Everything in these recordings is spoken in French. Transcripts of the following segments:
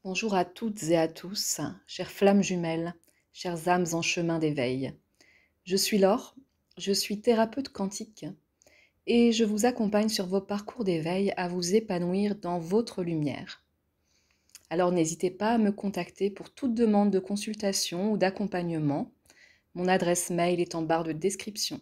Bonjour à toutes et à tous, chères flammes jumelles, chères âmes en chemin d'éveil. Je suis Laure, je suis thérapeute quantique et je vous accompagne sur vos parcours d'éveil à vous épanouir dans votre lumière. Alors n'hésitez pas à me contacter pour toute demande de consultation ou d'accompagnement. Mon adresse mail est en barre de description.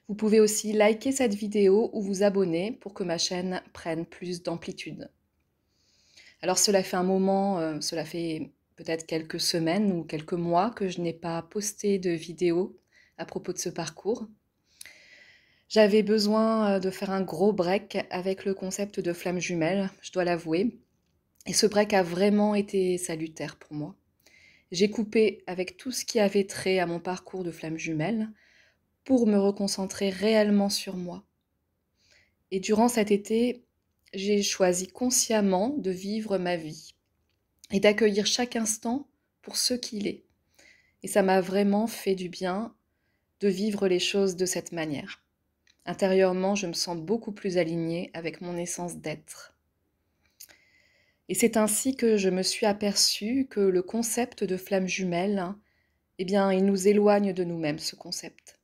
Vous pouvez aussi liker cette vidéo ou vous abonner pour que ma chaîne prenne plus d'amplitude. Alors cela fait un moment, cela fait peut-être quelques semaines ou quelques mois que je n'ai pas posté de vidéo à propos de ce parcours. J'avais besoin de faire un gros break avec le concept de flamme jumelle, je dois l'avouer. Et ce break a vraiment été salutaire pour moi. J'ai coupé avec tout ce qui avait trait à mon parcours de flamme jumelle pour me reconcentrer réellement sur moi. Et durant cet été, j'ai choisi consciemment de vivre ma vie et d'accueillir chaque instant pour ce qu'il est. Et ça m'a vraiment fait du bien de vivre les choses de cette manière. Intérieurement, je me sens beaucoup plus alignée avec mon essence d'être. Et c'est ainsi que je me suis aperçue que le concept de flamme jumelle, eh bien, il nous éloigne de nous-mêmes, ce concept.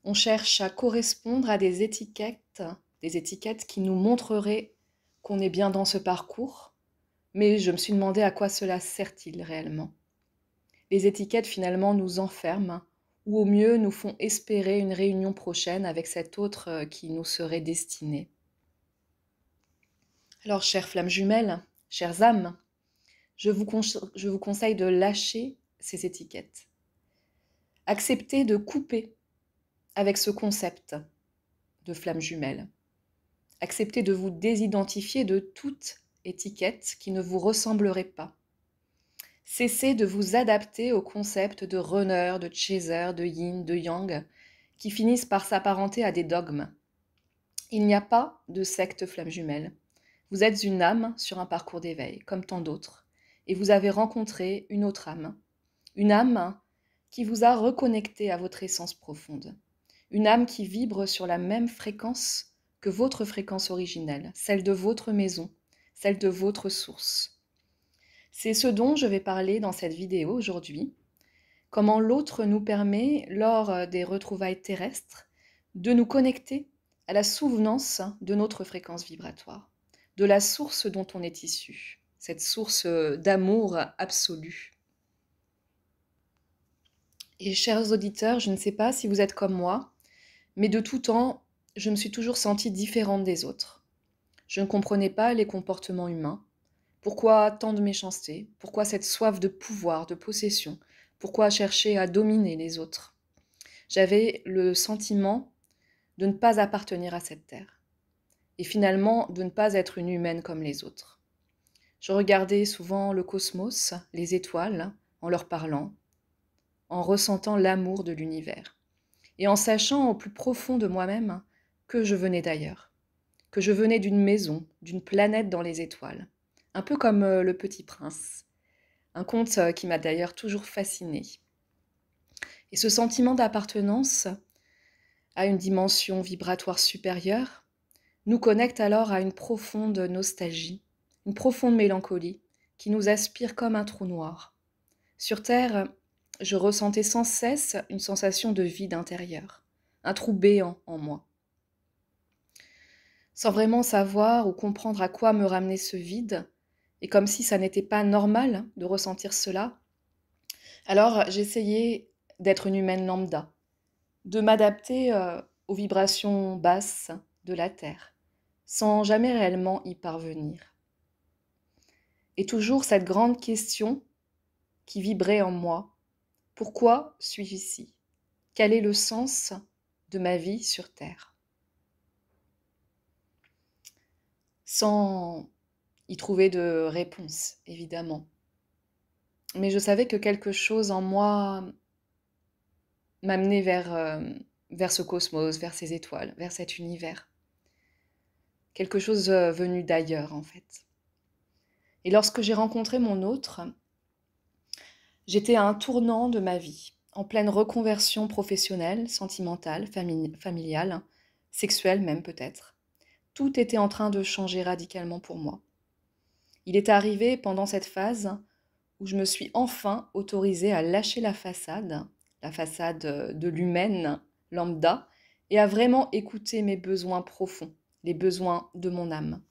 On cherche à correspondre à des étiquettes qui nous montreraient qu'on est bien dans ce parcours, mais je me suis demandé à quoi cela sert-il réellement. Les étiquettes finalement nous enferment ou au mieux nous font espérer une réunion prochaine avec cet autre qui nous serait destiné. Alors, chères flammes jumelles, chères âmes, je vous conseille de lâcher ces étiquettes. Acceptez de couper avec ce concept de flamme jumelle. Acceptez de vous désidentifier de toute étiquette qui ne vous ressemblerait pas. Cessez de vous adapter au concept de runner, de chaser, de yin, de yang, qui finissent par s'apparenter à des dogmes. Il n'y a pas de secte flamme jumelle. Vous êtes une âme sur un parcours d'éveil, comme tant d'autres, et vous avez rencontré une autre âme. Une âme qui vous a reconnecté à votre essence profonde. Une âme qui vibre sur la même fréquence que votre fréquence originelle, celle de votre maison, celle de votre source. C'est ce dont je vais parler dans cette vidéo aujourd'hui. Comment l'autre nous permet, lors des retrouvailles terrestres, de nous connecter à la souvenance de notre fréquence vibratoire, de la source dont on est issu, cette source d'amour absolu. Et chers auditeurs, je ne sais pas si vous êtes comme moi, mais de tout temps, je me suis toujours sentie différente des autres. Je ne comprenais pas les comportements humains. Pourquoi tant de méchanceté? Pourquoi cette soif de pouvoir, de possession? Pourquoi chercher à dominer les autres? J'avais le sentiment de ne pas appartenir à cette terre et finalement de ne pas être une humaine comme les autres. Je regardais souvent le cosmos, les étoiles, en leur parlant, en ressentant l'amour de l'univers et en sachant au plus profond de moi-même que je venais d'ailleurs, que je venais d'une maison, d'une planète dans les étoiles, un peu comme Le Petit Prince, un conte qui m'a d'ailleurs toujours fascinée. Et ce sentiment d'appartenance à une dimension vibratoire supérieure nous connecte alors à une profonde nostalgie, une profonde mélancolie qui nous aspire comme un trou noir. Sur Terre, je ressentais sans cesse une sensation de vide intérieur, un trou béant en moi. Sans vraiment savoir ou comprendre à quoi me ramenait ce vide, et comme si ça n'était pas normal de ressentir cela, alors j'essayais d'être une humaine lambda, de m'adapter aux vibrations basses de la Terre, sans jamais réellement y parvenir. Et toujours cette grande question qui vibrait en moi, pourquoi suis-je ici? Quel est le sens de ma vie sur Terre? Sans y trouver de réponse, évidemment. Mais je savais que quelque chose en moi m'amenait vers ce cosmos, vers ces étoiles, vers cet univers. Quelque chose venu d'ailleurs, en fait. Et lorsque j'ai rencontré mon autre, j'étais à un tournant de ma vie, en pleine reconversion professionnelle, sentimentale, familiale, sexuelle même peut-être. Tout était en train de changer radicalement pour moi. Il est arrivé pendant cette phase où je me suis enfin autorisée à lâcher la façade de l'humaine lambda, et à vraiment écouter mes besoins profonds, les besoins de mon âme.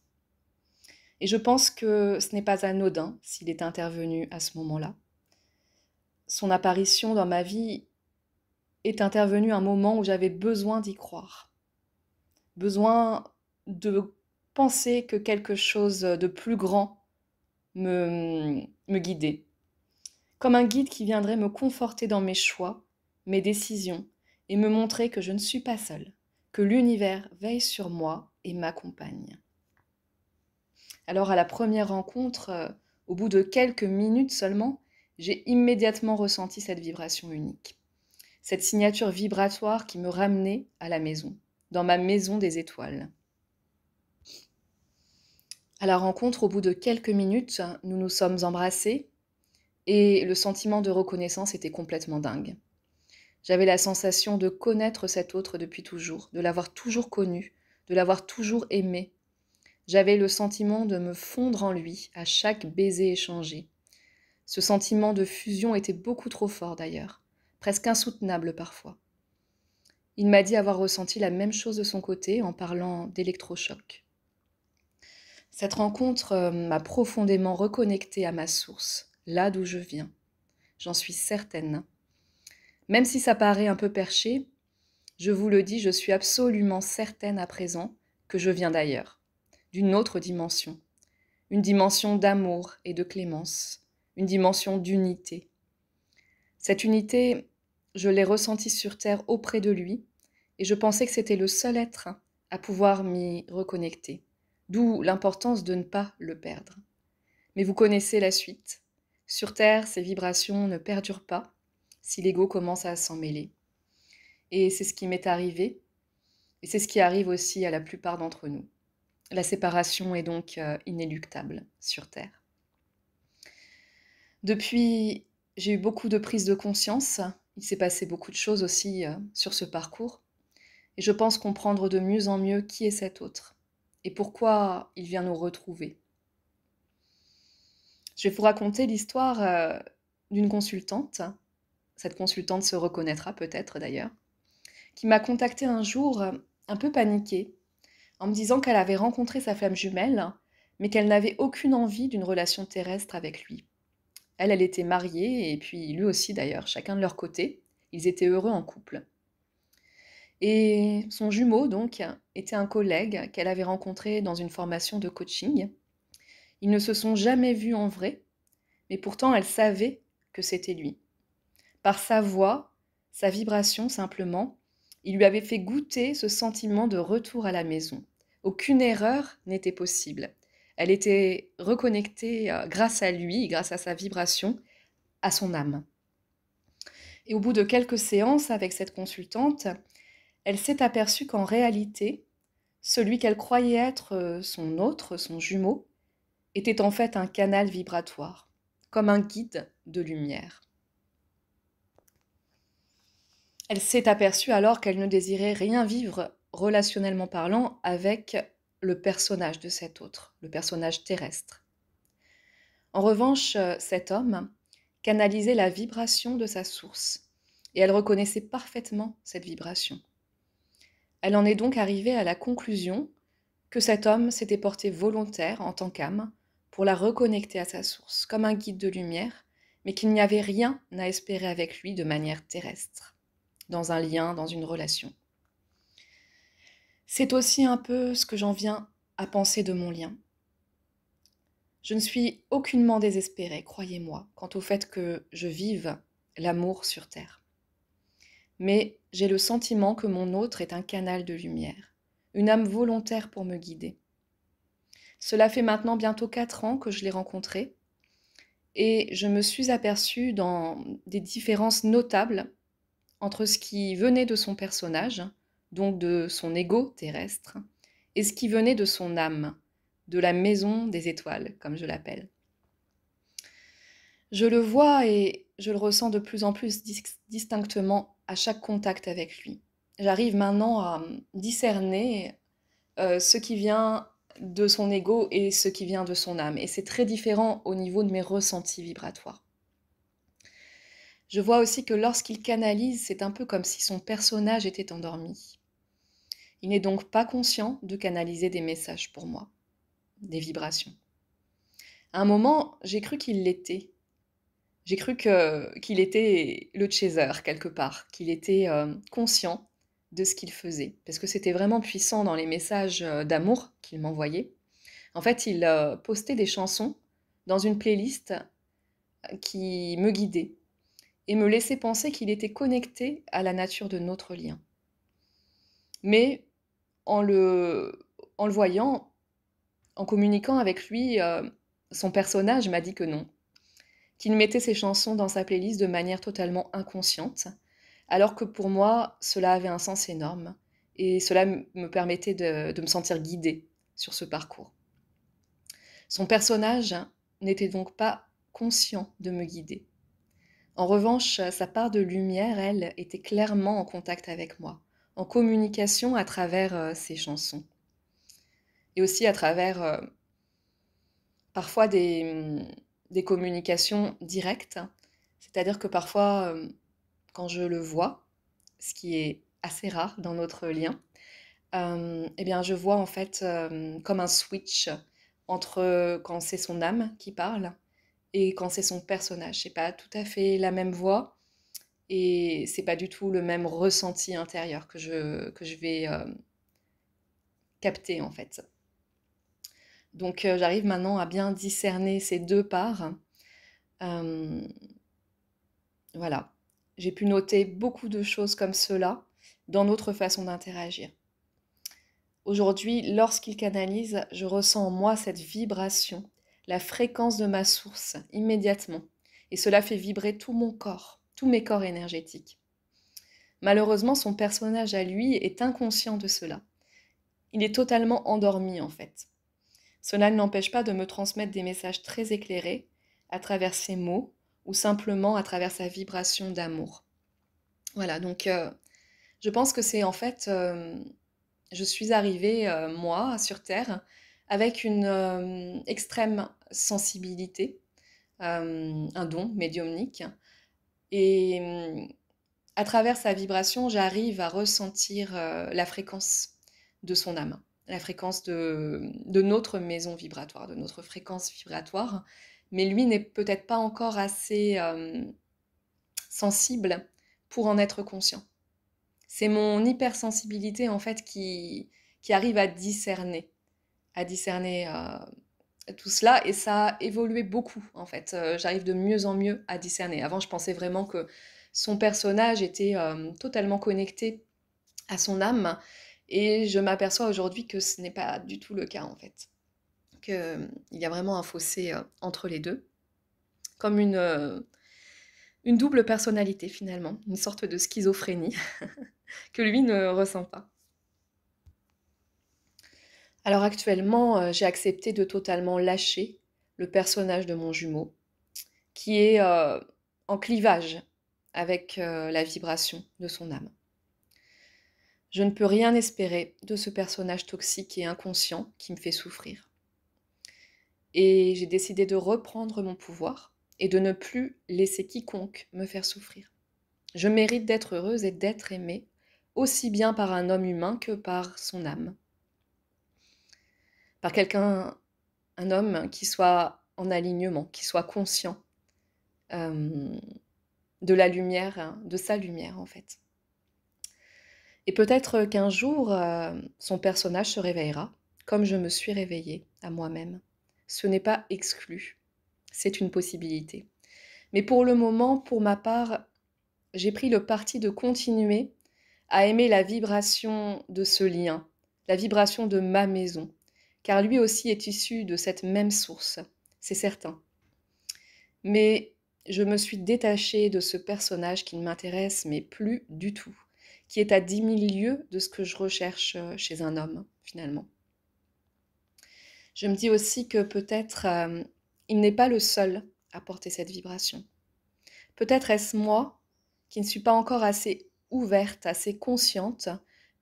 Et je pense que ce n'est pas anodin s'il est intervenu à ce moment-là. Son apparition dans ma vie est intervenue à un moment où j'avais besoin d'y croire, besoin de penser que quelque chose de plus grand me guidait, comme un guide qui viendrait me conforter dans mes choix, mes décisions, et me montrer que je ne suis pas seule, que l'univers veille sur moi et m'accompagne. Alors à la première rencontre, au bout de quelques minutes seulement, j'ai immédiatement ressenti cette vibration unique, cette signature vibratoire qui me ramenait à la maison, dans ma maison des étoiles. À la rencontre, au bout de quelques minutes, nous nous sommes embrassés et le sentiment de reconnaissance était complètement dingue. J'avais la sensation de connaître cet autre depuis toujours, de l'avoir toujours connu, de l'avoir toujours aimé. J'avais le sentiment de me fondre en lui à chaque baiser échangé. Ce sentiment de fusion était beaucoup trop fort d'ailleurs, presque insoutenable parfois. Il m'a dit avoir ressenti la même chose de son côté en parlant d'électrochoc. Cette rencontre m'a profondément reconnectée à ma source, là d'où je viens. J'en suis certaine. Même si ça paraît un peu perché, je vous le dis, je suis absolument certaine à présent que je viens d'ailleurs, d'une autre dimension. Une dimension d'amour et de clémence, une dimension d'unité. Cette unité, je l'ai ressentie sur Terre auprès de lui, et je pensais que c'était le seul être à pouvoir m'y reconnecter, d'où l'importance de ne pas le perdre. Mais vous connaissez la suite. Sur Terre, ces vibrations ne perdurent pas si l'ego commence à s'en mêler. Et c'est ce qui m'est arrivé, et c'est ce qui arrive aussi à la plupart d'entre nous. La séparation est donc inéluctable sur Terre. Depuis, j'ai eu beaucoup de prises de conscience. Il s'est passé beaucoup de choses aussi sur ce parcours. Et je pense comprendre de mieux en mieux qui est cet autre et pourquoi il vient nous retrouver. Je vais vous raconter l'histoire d'une consultante. Cette consultante se reconnaîtra peut-être d'ailleurs, qui m'a contactée un jour un peu paniquée, en me disant qu'elle avait rencontré sa flamme jumelle, mais qu'elle n'avait aucune envie d'une relation terrestre avec lui. Elle était mariée, et puis lui aussi d'ailleurs, chacun de leur côté. Ils étaient heureux en couple. Et son jumeau, donc, était un collègue qu'elle avait rencontré dans une formation de coaching. Ils ne se sont jamais vus en vrai, mais pourtant elle savait que c'était lui. Par sa voix, sa vibration simplement, il lui avait fait goûter ce sentiment de retour à la maison. Aucune erreur n'était possible. Elle était reconnectée grâce à lui, grâce à sa vibration, à son âme. Et au bout de quelques séances avec cette consultante, elle s'est aperçue qu'en réalité, celui qu'elle croyait être son autre, son jumeau, était en fait un canal vibratoire, comme un guide de lumière. Elle s'est aperçue alors qu'elle ne désirait rien vivre, relationnellement parlant, avec le personnage de cet autre, le personnage terrestre. En revanche, cet homme canalisait la vibration de sa source, et elle reconnaissait parfaitement cette vibration. Elle en est donc arrivée à la conclusion que cet homme s'était porté volontaire en tant qu'âme pour la reconnecter à sa source, comme un guide de lumière, mais qu'il n'y avait rien à espérer avec lui de manière terrestre, dans un lien, dans une relation. C'est aussi un peu ce que j'en viens à penser de mon lien. Je ne suis aucunement désespérée, croyez-moi, quant au fait que je vive l'amour sur Terre. Mais j'ai le sentiment que mon autre est un canal de lumière, une âme volontaire pour me guider. Cela fait maintenant bientôt 4 ans que je l'ai rencontré, et je me suis aperçue dans des différences notables entre ce qui venait de son personnage, donc de son ego terrestre, et ce qui venait de son âme, de la maison des étoiles, comme je l'appelle. Je le vois et je le ressens de plus en plus distinctement à chaque contact avec lui. J'arrive maintenant à discerner ce qui vient de son ego et ce qui vient de son âme. Et c'est très différent au niveau de mes ressentis vibratoires. Je vois aussi que lorsqu'il canalise, c'est un peu comme si son personnage était endormi. Il n'est donc pas conscient de canaliser des messages pour moi, des vibrations. À un moment, j'ai cru qu'il l'était. J'ai cru qu'il était le chaser quelque part, qu'il était conscient de ce qu'il faisait, parce que c'était vraiment puissant dans les messages d'amour qu'il m'envoyait. En fait, il postait des chansons dans une playlist qui me guidait et me laissait penser qu'il était connecté à la nature de notre lien. Mais en le voyant, en communiquant avec lui, son personnage m'a dit que non, qu'il mettait ses chansons dans sa playlist de manière totalement inconsciente, alors que pour moi, cela avait un sens énorme et cela me permettait de me sentir guidée sur ce parcours. Son personnage n'était donc pas conscient de me guider. En revanche, sa part de lumière, elle, était clairement en contact avec moi, en communication à travers ses chansons. Et aussi à travers parfois des communications directes. C'est-à-dire que parfois, quand je le vois, ce qui est assez rare dans notre lien, eh bien, je vois en fait comme un switch entre quand c'est son âme qui parle et quand c'est son personnage. C'est pas tout à fait la même voix et c'est pas du tout le même ressenti intérieur que je vais capter en fait. Donc j'arrive maintenant à bien discerner ces deux parts. Euh, voilà. J'ai pu noter beaucoup de choses comme cela dans notre façon d'interagir. Aujourd'hui, lorsqu'il canalise, je ressens en moi cette vibration, la fréquence de ma source, immédiatement. Et cela fait vibrer tout mon corps, tous mes corps énergétiques. Malheureusement, son personnage à lui est inconscient de cela. Il est totalement endormi en fait. Cela ne l'empêche pas de me transmettre des messages très éclairés à travers ses mots ou simplement à travers sa vibration d'amour. Voilà, donc je pense que c'est en fait, je suis arrivée, moi, sur Terre, avec une extrême sensibilité, un don médiumnique. Et à travers sa vibration, j'arrive à ressentir la fréquence de son âme, la fréquence de notre maison vibratoire, de notre fréquence vibratoire. Mais lui n'est peut-être pas encore assez sensible pour en être conscient. C'est mon hypersensibilité en fait qui arrive à discerner tout cela et ça a évolué beaucoup en fait. J'arrive de mieux en mieux à discerner. Avant, je pensais vraiment que son personnage était totalement connecté à son âme et je m'aperçois aujourd'hui que ce n'est pas du tout le cas en fait. Qu'il y a vraiment un fossé entre les deux, comme une double personnalité finalement, une sorte de schizophrénie que lui ne ressent pas. Alors actuellement, j'ai accepté de totalement lâcher le personnage de mon jumeau, qui est en clivage avec la vibration de son âme. Je ne peux rien espérer de ce personnage toxique et inconscient qui me fait souffrir. Et j'ai décidé de reprendre mon pouvoir et de ne plus laisser quiconque me faire souffrir. Je mérite d'être heureuse et d'être aimée, aussi bien par un homme humain que par son âme. Par quelqu'un, un homme qui soit en alignement, qui soit conscient de la lumière, hein, de sa lumière en fait. Et peut-être qu'un jour, son personnage se réveillera, comme je me suis réveillée à moi-même. Ce n'est pas exclu, c'est une possibilité. Mais pour le moment, pour ma part, j'ai pris le parti de continuer à aimer la vibration de ce lien, la vibration de ma maison, car lui aussi est issu de cette même source, c'est certain. Mais je me suis détachée de ce personnage qui ne m'intéresse mais plus du tout, qui est à 10 000 lieues de ce que je recherche chez un homme, finalement. Je me dis aussi que peut-être il n'est pas le seul à porter cette vibration. Peut-être est-ce moi qui ne suis pas encore assez ouverte, assez consciente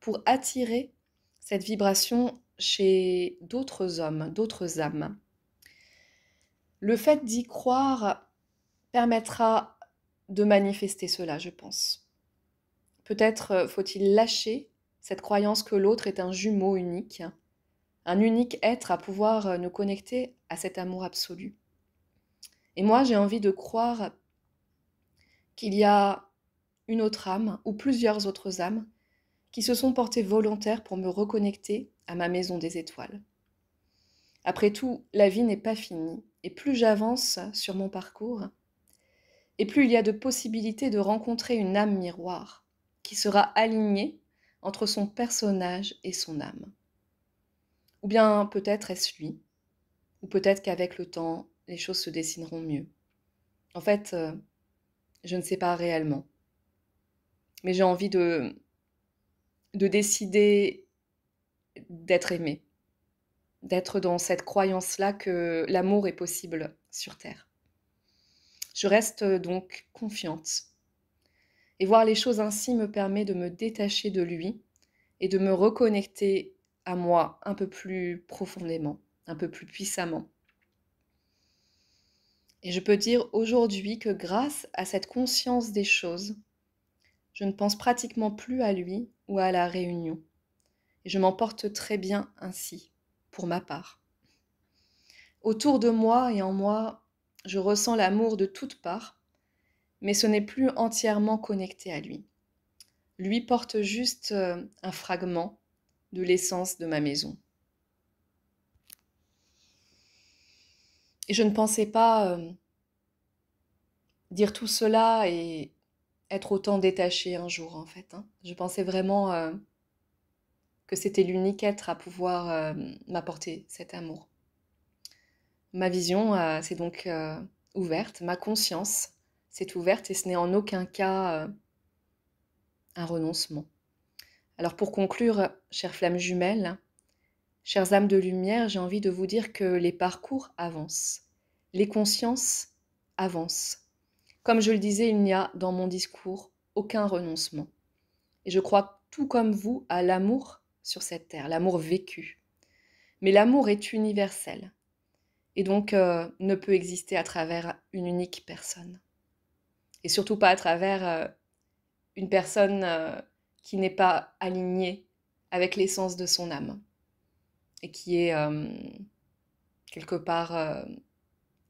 pour attirer cette vibration chez d'autres hommes, d'autres âmes. Le fait d'y croire permettra de manifester cela, je pense. Peut-être faut-il lâcher cette croyance que l'autre est un jumeau unique, un unique être à pouvoir nous connecter à cet amour absolu. Et moi, j'ai envie de croire qu'il y a une autre âme ou plusieurs autres âmes qui se sont portées volontaires pour me reconnecter à ma maison des étoiles. Après tout, la vie n'est pas finie, et plus j'avance sur mon parcours, et plus il y a de possibilités de rencontrer une âme miroir qui sera alignée entre son personnage et son âme. Ou bien peut-être est-ce lui, ou peut-être qu'avec le temps, les choses se dessineront mieux. En fait, je ne sais pas réellement, mais j'ai envie de décider d'être aimée, d'être dans cette croyance-là que l'amour est possible sur Terre. Je reste donc confiante. Et voir les choses ainsi me permet de me détacher de lui et de me reconnecter à moi un peu plus profondément, un peu plus puissamment. Et je peux dire aujourd'hui que grâce à cette conscience des choses, je ne pense pratiquement plus à lui ou à la réunion. Et je m'en porte très bien ainsi, pour ma part. Autour de moi et en moi, je ressens l'amour de toutes parts, mais ce n'est plus entièrement connecté à lui. Lui porte juste un fragment de l'essence de ma maison. Et je ne pensais pas dire tout cela et être autant détachée un jour, en fait. Je pensais vraiment que c'était l'unique être à pouvoir m'apporter cet amour. Ma vision s'est donc ouverte, ma conscience s'est ouverte et ce n'est en aucun cas un renoncement. Alors pour conclure, chères flammes jumelles, chères âmes de lumière, j'ai envie de vous dire que les parcours avancent, les consciences avancent. Comme je le disais, il n'y a dans mon discours aucun renoncement. Et je crois tout comme vous à l'amour sur cette terre, l'amour vécu. Mais l'amour est universel et donc ne peut exister à travers une unique personne. Et surtout pas à travers une personne qui n'est pas alignée avec l'essence de son âme et qui est quelque part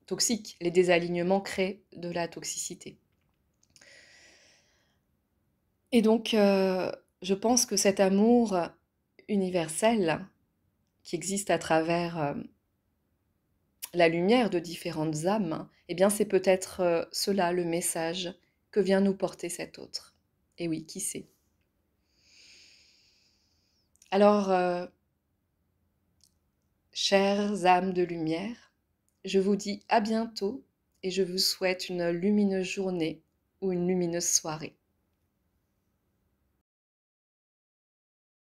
toxique. Les désalignements créent de la toxicité. Et donc, je pense que cet amour universel qui existe à travers la lumière de différentes âmes, eh bien c'est peut-être cela le message que vient nous porter cet autre. Et oui, qui sait? Alors, chères âmes de lumière, je vous dis à bientôt et je vous souhaite une lumineuse journée ou une lumineuse soirée.